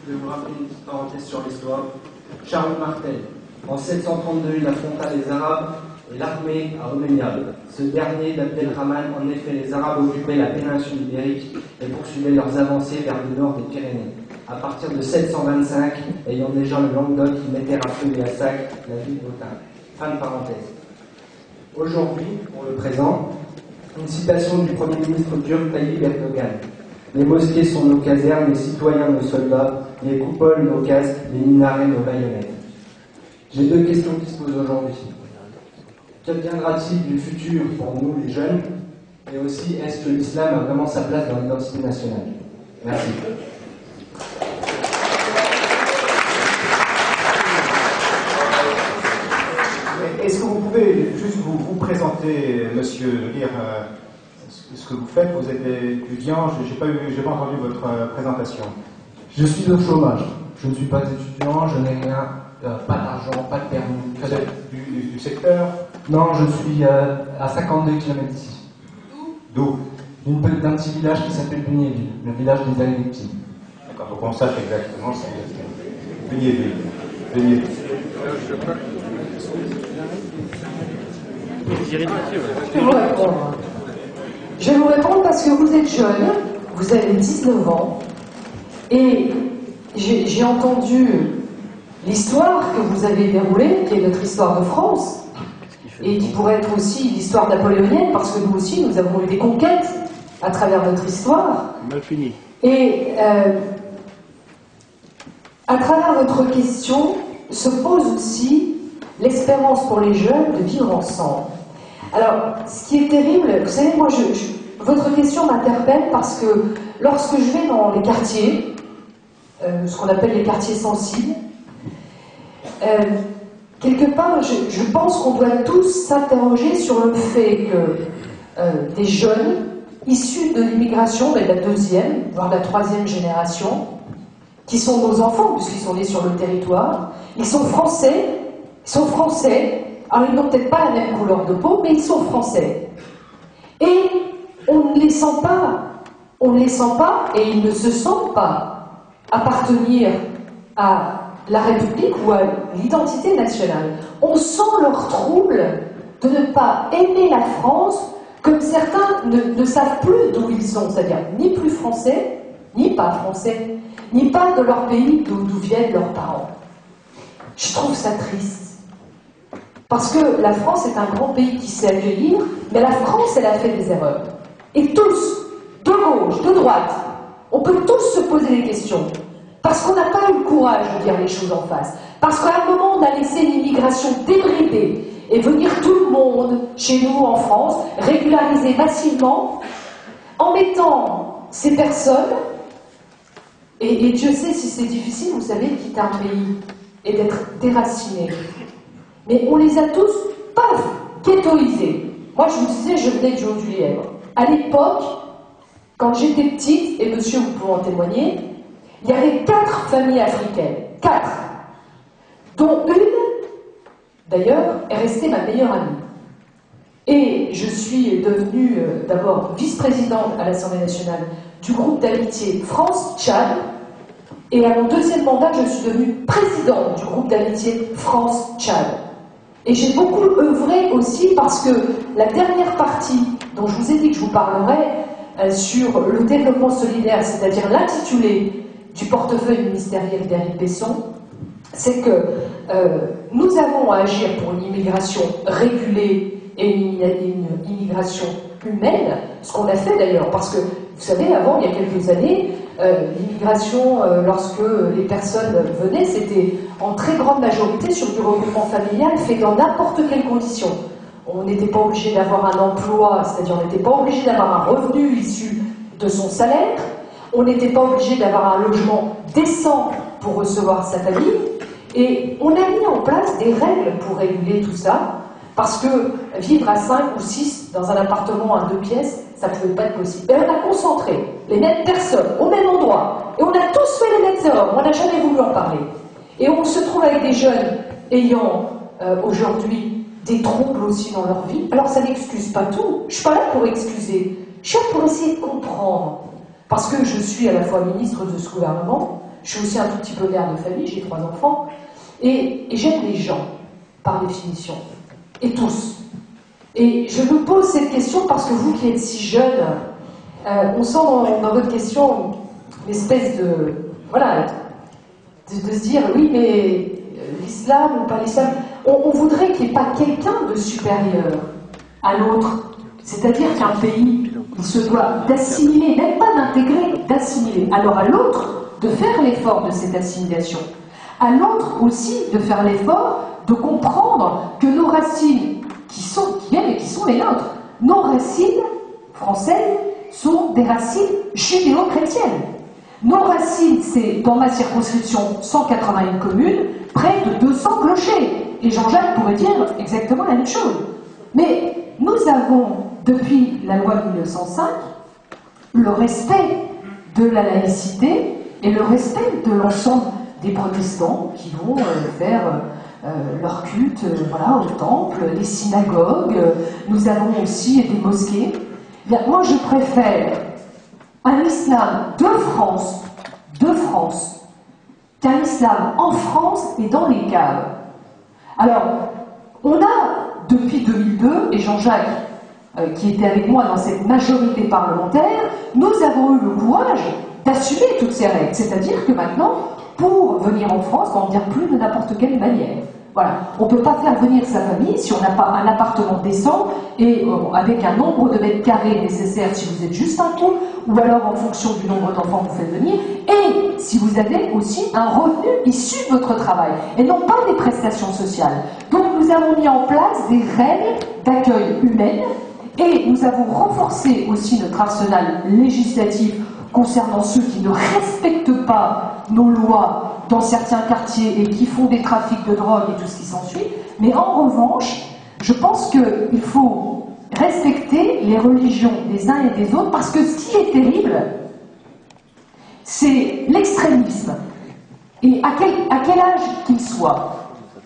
je vais vous rappeler une petite parenthèse sur l'histoire. Charles Martel, en 732, il affronta les Arabes et l'armée à Omeyyade. Ce dernier, d'Abdelrahman, en effet, les Arabes occupaient la péninsule ibérique et poursuivaient leurs avancées vers le nord des Pyrénées. À partir de 725, ayant déjà le Languedoc, ils mettèrent à feu et à sac la ville d'Autun. Fin de parenthèse. Aujourd'hui, pour le présent, une citation du Premier ministre turc Tayyip Erdogan. Les mosquées sont nos casernes, les citoyens nos soldats, les coupoles nos casques, les minarets nos baïonnettes. J'ai deux questions qui se posent aujourd'hui. Qu'adviendra-t-il du futur pour nous, les jeunes? Et aussi, est-ce que l'islam a vraiment sa place dans l'identité nationale? Merci. Est-ce que vous pouvez juste vous présenter, monsieur, lire ce que vous faites? Vous êtes étudiant, j'ai pas entendu votre présentation. Je suis au chômage. Je ne suis pas étudiant, je n'ai rien, pas d'argent, pas de permis. Vous êtes du secteur? Non, je suis à 52 km d'ici. D'où? D'un petit village qui s'appelle Bugneville, le village des Aléptis. D'accord, faut qu'on sache exactement c'est Bugneville. Bugneville. Je vais vous répondre parce que vous êtes jeune, vous avez 19 ans, et j'ai entendu l'histoire que vous avez déroulée, qui est notre histoire de France, et qui pourrait être aussi l'histoire napoléonienne, parce que nous aussi, nous avons eu des conquêtes à travers notre histoire. Mal fini. Et à travers votre question se pose aussi l'espérance pour les jeunes de vivre ensemble. Alors, ce qui est terrible, vous savez, moi, votre question m'interpelle parce que lorsque je vais dans les quartiers, ce qu'on appelle les quartiers sensibles, quelque part, je pense qu'on doit tous s'interroger sur le fait que des jeunes issus de l'immigration, mais de la deuxième, voire de la troisième génération, qui sont nos enfants, puisqu'ils sont nés sur le territoire, ils sont français, alors ils n'ont peut-être pas la même couleur de peau, mais ils sont français. Et on ne les sent pas, et ils ne se sentent pas appartenir à la République ou à l'identité nationale. On sent leur trouble de ne pas aimer la France, comme certains ne savent plus d'où ils sont, c'est-à-dire ni plus français, ni pas français, ni pas de leur pays d'où viennent leurs parents. Je trouve ça triste. Parce que la France est un grand pays qui sait accueillir, mais la France, elle a fait des erreurs. Et tous, de gauche, de droite, on peut tous se poser des questions. Parce qu'on n'a pas eu le courage de dire les choses en face. Parce qu'à un moment, on a laissé l'immigration débridée et venir tout le monde chez nous en France, régulariser massivement, en mettant ces personnes, et Dieu sait si c'est difficile, vous savez, de quitter un pays et d'être déraciné. Mais on les a tous, paf, ghettoisés. Moi, je vous disais, je venais du Haut-du-Lièvre. À l'époque, quand j'étais petite, et monsieur, vous pouvez en témoigner, il y avait 4 familles africaines. 4. Dont une, d'ailleurs, est restée ma meilleure amie. Et je suis devenue d'abord vice-présidente à l'Assemblée nationale du groupe d'amitié France-Tchad. Et à mon deuxième mandat, je suis devenue présidente du groupe d'amitié France-Tchad. Et j'ai beaucoup œuvré aussi parce que la dernière partie dont je vous ai dit que je vous parlerai sur le développement solidaire, c'est-à-dire l'intitulé du portefeuille ministériel d'Éric Besson, c'est que nous avons à agir pour une immigration régulée et une immigration humaine, ce qu'on a fait d'ailleurs, parce que, vous savez, avant, il y a quelques années, l'immigration, lorsque les personnes venaient, c'était en très grande majorité sur du regroupement familial fait dans n'importe quelles conditions. On n'était pas obligé d'avoir un emploi, c'est-à-dire on n'était pas obligé d'avoir un revenu issu de son salaire, on n'était pas obligé d'avoir un logement décent pour recevoir sa famille, et on a mis en place des règles pour réguler tout ça, parce que vivre à 5 ou 6 dans un appartement à 2 pièces, ça ne pouvait pas être possible. Et on a concentré les mêmes personnes au même endroit. Et on a tous fait les mêmes erreurs. On n'a jamais voulu en parler. Et on se trouve avec des jeunes ayant aujourd'hui des troubles aussi dans leur vie. Alors ça n'excuse pas tout. Je ne suis pas là pour excuser. Je suis là pour essayer de comprendre. Parce que je suis à la fois ministre de ce gouvernement, Je suis aussi un tout petit peu mère de famille, j'ai 3 enfants, et j'aime les gens, par définition, et tous. Et je vous pose cette question parce que vous qui êtes si jeune, on sent dans votre question une espèce de... Voilà, de se dire, oui, mais l'islam ou pas l'islam, on voudrait qu'il n'y ait pas quelqu'un de supérieur à l'autre. C'est-à-dire qu'un pays, il se doit d'assimiler, même pas d'intégrer, d'assimiler. Alors à l'autre, de faire l'effort de cette assimilation. À l'autre aussi, de faire l'effort de comprendre que nos racines, qui viennent et qui sont les nôtres, nos racines françaises sont des racines judéo-chrétiennes. Nos racines, c'est, dans ma circonscription, 181 communes, près de 200 clochers. Et Jean-Jacques pourrait dire exactement la même chose. Mais nous avons, depuis la loi de 1905, le respect de la laïcité et le respect de l'ensemble des protestants qui vont faire leur culte voilà, au temple, les synagogues. Nous avons aussi des mosquées. Bien, moi, je préfère un islam de France, qu'un islam en France et dans les caves. Alors, on a, depuis 2002, et Jean-Jacques, qui était avec moi dans cette majorité parlementaire, nous avons eu le courage d'assumer toutes ces règles. C'est-à-dire que maintenant, pour venir en France, on ne vient plus de n'importe quelle manière. Voilà. On ne peut pas faire venir sa famille si on n'a pas un appartement décent et avec un nombre de mètres carrés nécessaire si vous êtes juste un couple, ou alors en fonction du nombre d'enfants que vous faites venir, et si vous avez aussi un revenu issu de votre travail, et non pas des prestations sociales. Donc nous avons mis en place des règles d'accueil humaines, et nous avons renforcé aussi notre arsenal législatif concernant ceux qui ne respectent pas nos lois dans certains quartiers et qui font des trafics de drogue et tout ce qui s'ensuit. Mais en revanche, je pense qu'il faut respecter les religions des uns et des autres parce que ce qui est terrible, c'est l'extrémisme. Et à quel âge qu'il soit,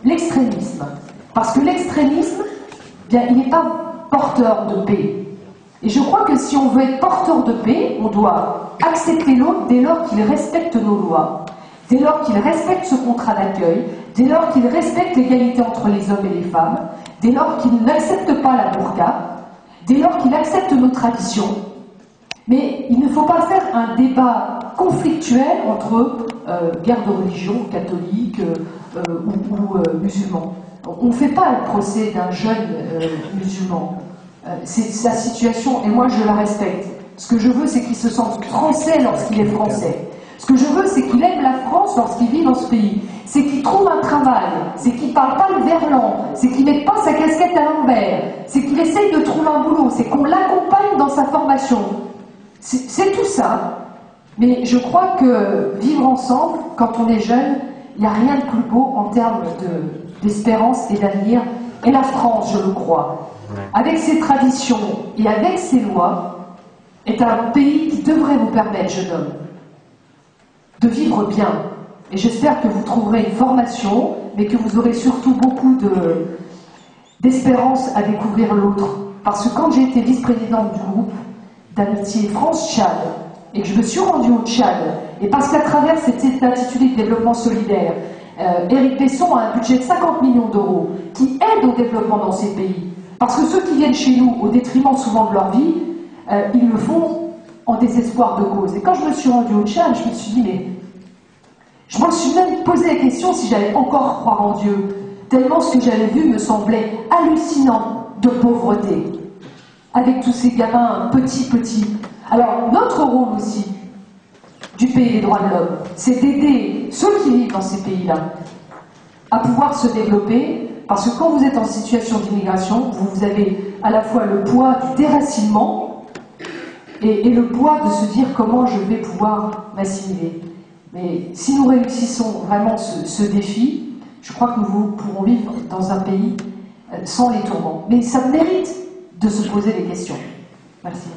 l'extrémisme. Parce que l'extrémisme, bien, il n'est pas porteur de paix. Et je crois que si on veut être porteur de paix, on doit accepter l'autre dès lors qu'il respecte nos lois, dès lors qu'il respecte ce contrat d'accueil, dès lors qu'il respecte l'égalité entre les hommes et les femmes, dès lors qu'il n'accepte pas la burqa, dès lors qu'il accepte nos traditions. Mais il ne faut pas faire un débat conflictuel entre guerre de religion, catholique ou musulman. On ne fait pas le procès d'un jeune musulman. C'est sa situation, et moi je la respecte. Ce que je veux, c'est qu'il se sente français lorsqu'il est français. Ce que je veux, c'est qu'il aime la France lorsqu'il vit dans ce pays. C'est qu'il trouve un travail, c'est qu'il ne parle pas le verlan, c'est qu'il ne mette pas sa casquette à l'envers, c'est qu'il essaye de trouver un boulot, c'est qu'on l'accompagne dans sa formation. C'est tout ça. Mais je crois que vivre ensemble, quand on est jeune, il n'y a rien de plus beau en termes d'espérance et d'avenir. Et la France, je le crois, avec ses traditions et avec ses lois, est un pays qui devrait vous permettre, jeune homme, de vivre bien. Et j'espère que vous trouverez une formation, mais que vous aurez surtout beaucoup d'espérance à découvrir l'autre. Parce que quand j'ai été vice-présidente du groupe d'amitié France-Tchad, et que je me suis rendue au Tchad, et parce qu'à travers cet intitulé de développement solidaire, Éric Besson a un budget de 50 millions d'euros qui aide au développement dans ces pays. Parce que ceux qui viennent chez nous, au détriment souvent de leur vie, ils le font en désespoir de cause. Et quand je me suis rendue au Tchad, je me suis dit, mais je me suis même posé la question si j'allais encore croire en Dieu, tellement ce que j'avais vu me semblait hallucinant de pauvreté, avec tous ces gamins petits. Alors, notre rôle aussi, du pays des droits de l'homme, c'est d'aider ceux qui vivent dans ces pays-là à pouvoir se développer, parce que quand vous êtes en situation d'immigration, vous avez à la fois le poids du déracinement et le poids de se dire comment je vais pouvoir m'assimiler. Mais si nous réussissons vraiment ce défi, je crois que nous pourrons vivre dans un pays sans les tourments. Mais ça mérite de se poser des questions. Merci.